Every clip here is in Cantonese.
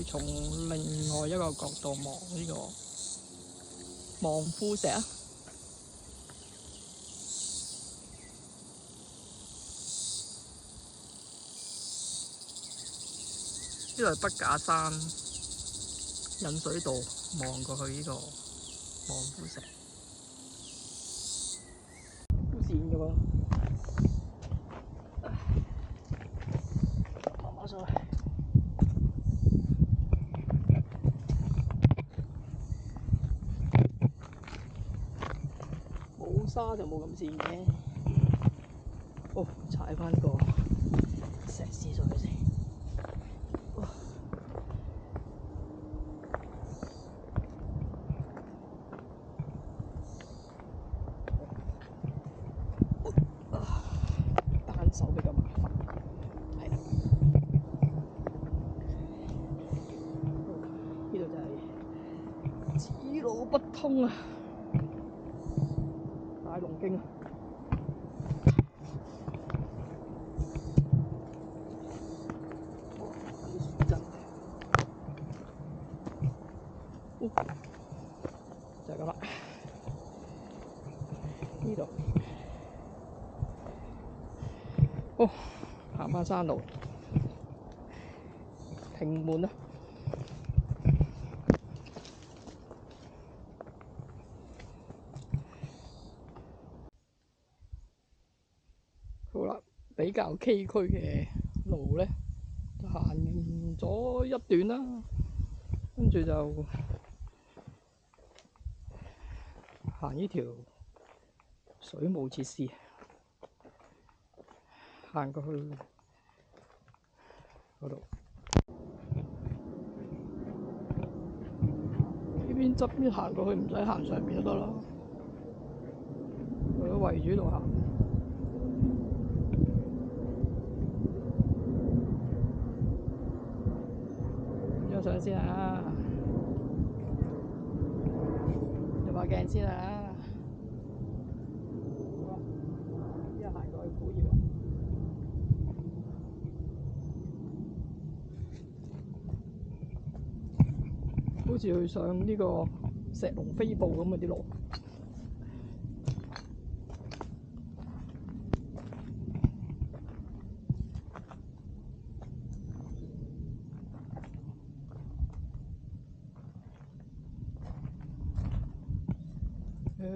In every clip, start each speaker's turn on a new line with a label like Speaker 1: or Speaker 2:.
Speaker 1: 從另外一個角度望呢個望夫石啊！呢度係筆架山引水道，望過去呢個望夫石，好跣嘅喎，慢慢上去。冇沙就冇咁跣嘅。哦，踩翻個石屎上去先。單手比較麻煩，係。呢度就係此路不通啊！大龍徑啊！就係咁啦，呢度，哦，行翻山路，平門啊！好啦，比較崎嶇嘅路咧，就行咗一段啦，跟住就行呢條水務設施，行過去嗰度。呢邊側邊行過去唔使行上邊都得啦，佢都圍住度行。影相先啊！入下鏡先啊！依家行過去古窯，好似去上呢個石龍飛瀑咁嘅啲路。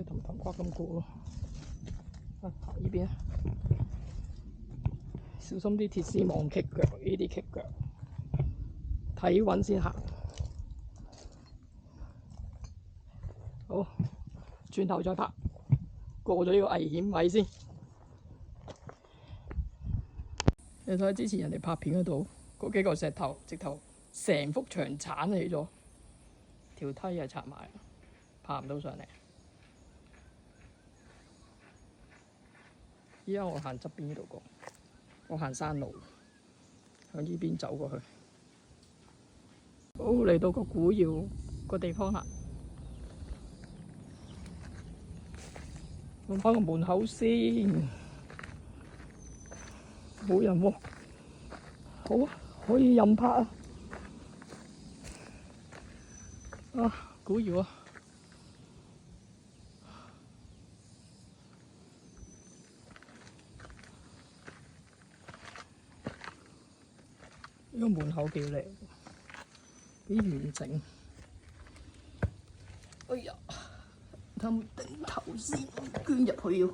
Speaker 1: 氹氹跨咁過咯，行呢邊啊！小心啲鐵絲網棘腳，呢啲棘腳，睇穩先行。好，轉頭再拍，過咗呢個危險位先。你睇下之前人哋拍片嗰度，嗰幾個石頭直頭成幅牆剷起咗，條梯又拆埋，爬唔到上嚟。依家我行側邊呢度過，我行山路，向呢邊走過去。好，嚟到個古窯個地方啦，望翻個門口先，冇人喎。好啊，可以任拍啊！啊，古窯啊！呢個門口幾靚，幾完整。哎呀，睇頂頭先，捐入去要。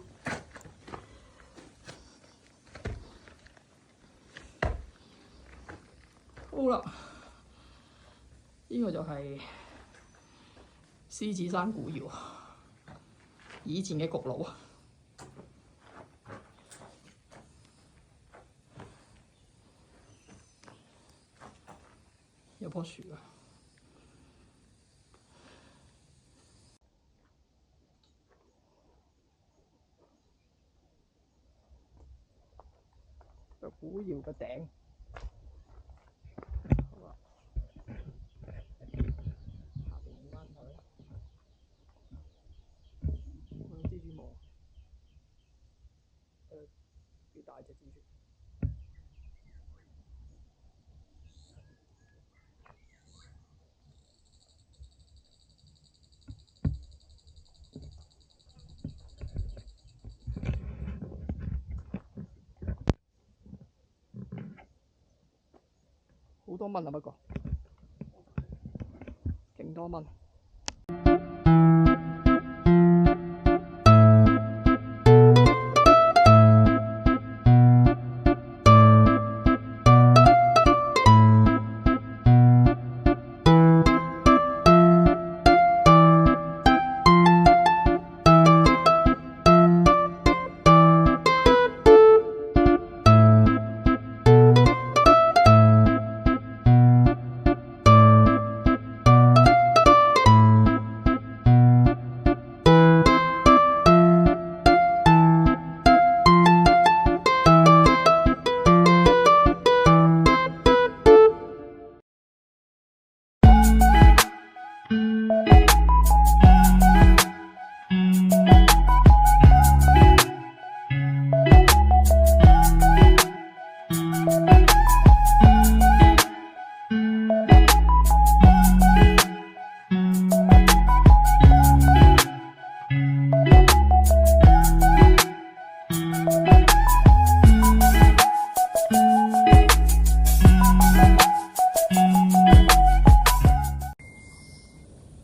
Speaker 1: 好啦，呢個就係獅子山古窯，以前嘅焗爐啊。有棵樹啊！個古窯嘅頂。好啊，下邊影翻佢。我有蜘蛛網，幾大隻蜘蛛。好多蚊啊，不過勁多蚊。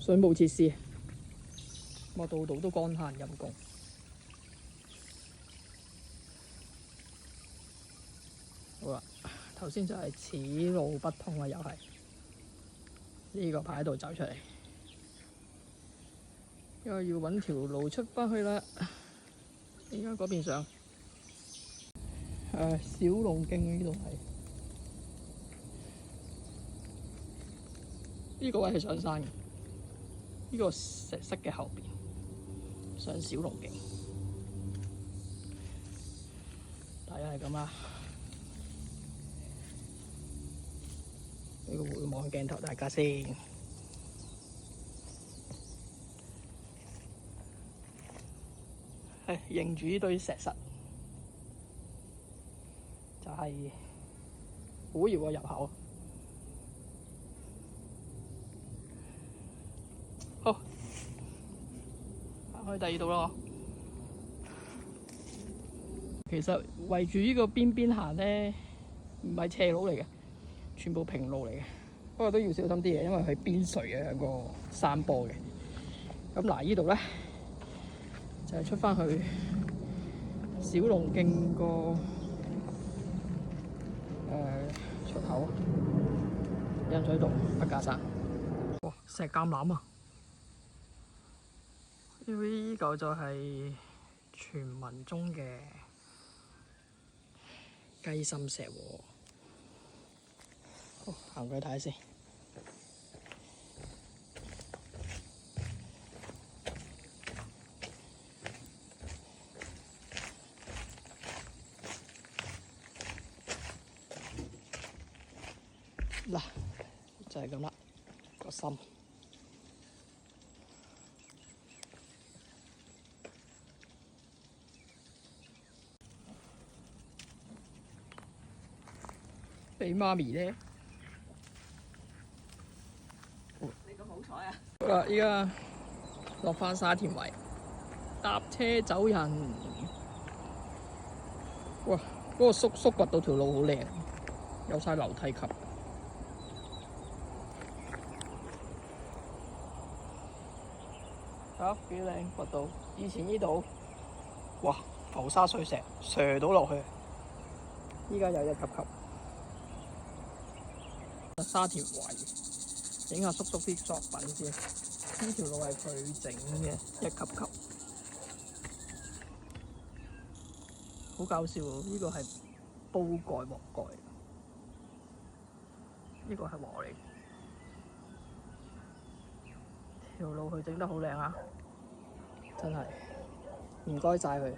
Speaker 1: 水務設施，我度度都乾慳陰公。好啦，頭先就係此路不通啊，又係呢個牌喺度走出嚟，因為要揾條路出返去啦。而家嗰邊上，小龍徑呢度係呢個位係上山嘅。呢個石室嘅後邊上小龍徑，大約係咁啦。呢個會望鏡頭大家先，認住呢堆石室，就係虎窯嘅入口。好，行去第二度咯。其實圍住呢個邊邊行咧，唔係斜路嚟嘅，全部平路嚟嘅。不過都要小心啲嘅，因為佢邊陲嘅有個山坡嘅。咁嗱，呢度咧就係出返去小龍徑個出口，引水道筆架山。哇！石橄欖啊！呢嚿就係傳聞中嘅雞心石喎。好，行過去睇下先。嗱，就係咁啦，個心。俾媽咪咧，
Speaker 2: 你咁好彩啊！
Speaker 1: 好啦，依家落返沙田圍，搭車走人。哇！嗰個叔掘到條路好靚，有晒樓梯級。啊，幾靚掘到！以前呢度，哇，浮沙碎石，瀡到落去。依家有一級級。沙田圍，影下叔叔啲作品先。呢條路係佢整嘅，一級級，好搞笑喎！呢個係煲蓋鑊蓋，呢個係鑊嚟。條路佢整得好靚啊！真係唔該晒佢。